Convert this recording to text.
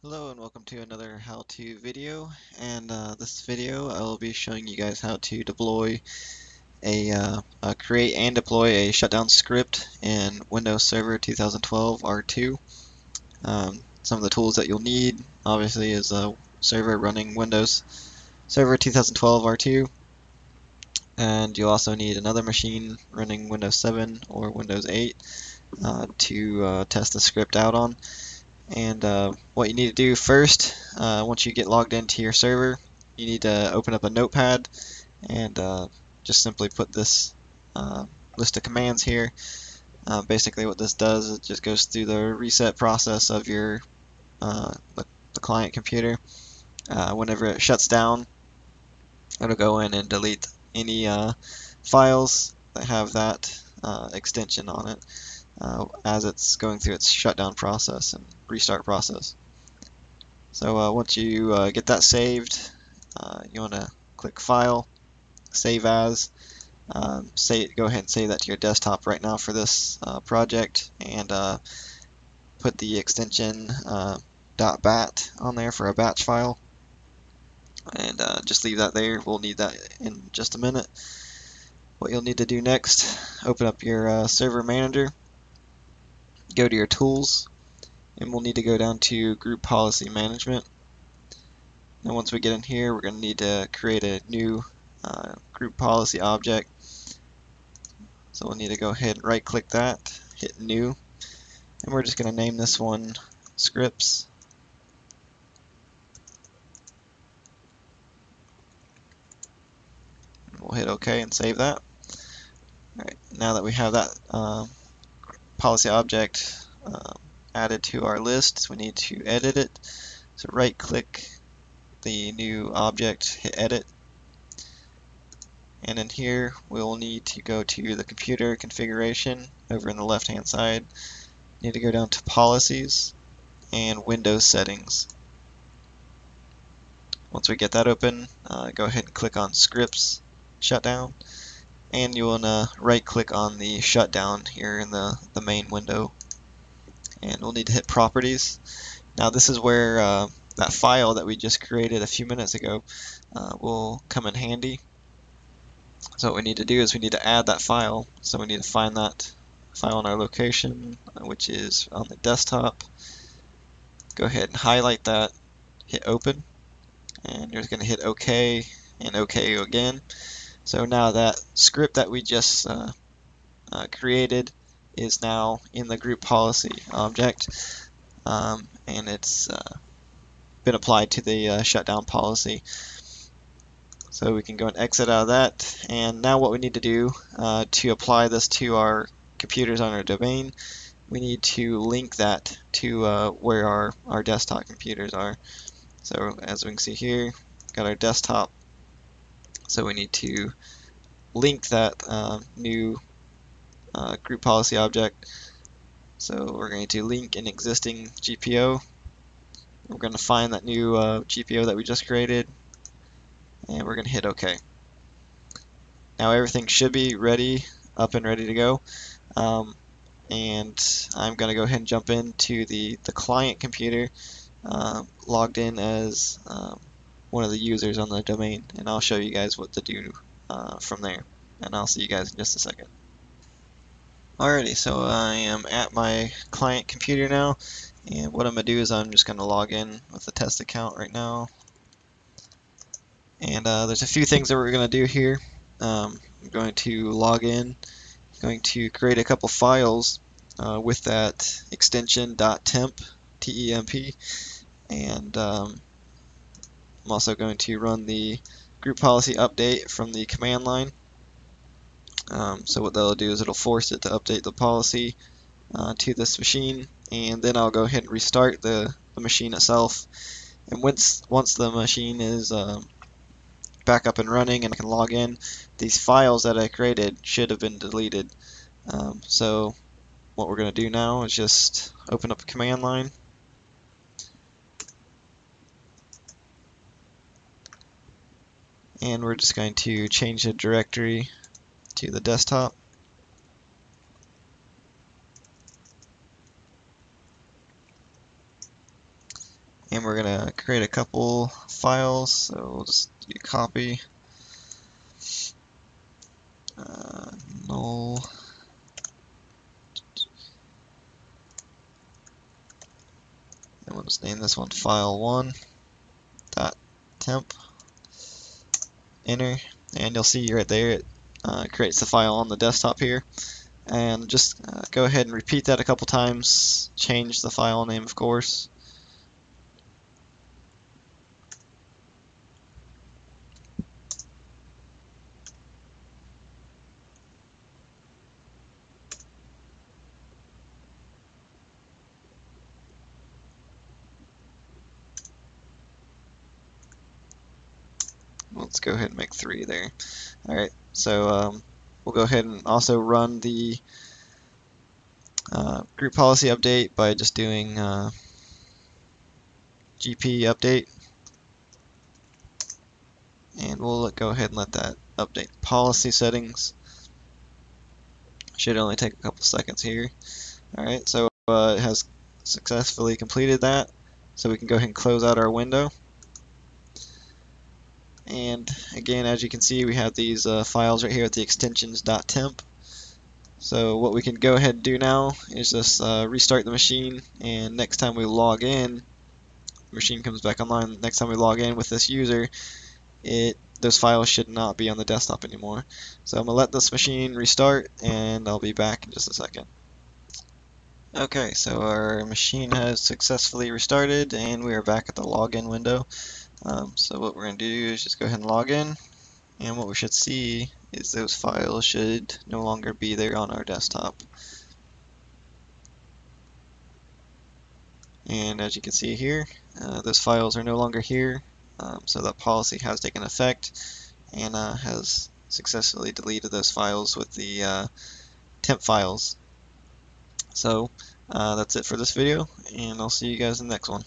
Hello and welcome to another how-to video, and this video I will be showing you guys how to deploy create and deploy a shutdown script in Windows Server 2012 R2. Some of the tools that you'll need obviously is a server running Windows Server 2012 R2, and you'll also need another machine running Windows 7 or Windows 8 to test the script out on. And what you need to do first, once you get logged into your server, you need to open up a notepad and just simply put this list of commands here. Basically what this does is it just goes through the reset process of your the client computer. Whenever it shuts down, it'll go in and delete any files that have that extension on it as it's going through its shutdown process and restart process. So once you get that saved, you want to click File, Save As. Go ahead and save that to your desktop right now for this project, and put the extension .bat on there for a batch file, and just leave that there. We'll need that in just a minute. What you'll need to do next, open up your server manager, go to your tools, and we'll need to go down to Group Policy Management. And once we get in here, we're going to need to create a new group policy object. So we'll need to go ahead and right click that, hit new, and we're just going to name this one scripts. We'll hit OK and save that. Alright, now that we have that policy object added to our list, we need to edit it. So right click the new object, hit edit, and in here we'll need to go to the computer configuration over in the left hand side. Need to go down to policies and Windows settings. Once we get that open, go ahead and click on scripts shutdown, and you want to right click on the shutdown here in the main window, and we'll need to hit properties. Now this is where that file that we just created a few minutes ago will come in handy. So what we need to do is we need to add that file. So we need to find that file in our location, which is on the desktop. Go ahead and highlight that, hit open, and you're going to hit OK and OK again. So now that script that we just created is now in the group policy object, and it's been applied to the shutdown policy. So we can go and exit out of that, and now what we need to do to apply this to our computers on our domain, we need to link that to where our desktop computers are. So as we can see here, got our desktop, so we need to link that new group policy object. So we're going to link an existing GPO. We're going to find that new GPO that we just created, and we're going to hit OK. Now everything should be ready, up and ready to go. And I'm going to go ahead and jump into the client computer, logged in as one of the users on the domain, and I'll show you guys what to do from there. And I'll see you guys in just a second. Alrighty, so I am at my client computer now, and what I'm going to do is I'm just going to log in with a test account right now. And there's a few things that we're going to do here. I'm going to log in, going to create a couple files with that extension .temp, T-E-M-P, and I'm also going to run the group policy update from the command line. So what that'll do is it'll force it to update the policy to this machine, and then I'll go ahead and restart the machine itself. And once the machine is back up and running and I can log in, these files that I created should have been deleted. So what we're going to do now is just open up a command line, and we're just going to change the directory to the desktop. and we're gonna create a couple files. So we'll just do copy, null, and we'll just name this one file1 dot temp. Enter, and you'll see right there it creates the file on the desktop here. And just go ahead and repeat that a couple times. Change the file name, of course. Let's go ahead and make 3 there. Alright, so we'll go ahead and also run the group policy update by just doing GP update. And we'll go ahead and let that update policy settings. Should only take a couple seconds here. Alright, so it has successfully completed that. So we can go ahead and close out our window. And again, as you can see, we have these files right here at the extensions.temp. So what we can go ahead and do now is just restart the machine, and next time we log in, the machine comes back online. Next time we log in with this user, those files should not be on the desktop anymore. So I'm going to let this machine restart, and I'll be back in just a second. Okay, so our machine has successfully restarted, and we are back at the login window. So what we're going to do is just go ahead and log in, and what we should see is those files should no longer be there on our desktop. And as you can see here, those files are no longer here, so that policy has taken effect and has successfully deleted those files with the temp files. So that's it for this video, and I'll see you guys in the next one.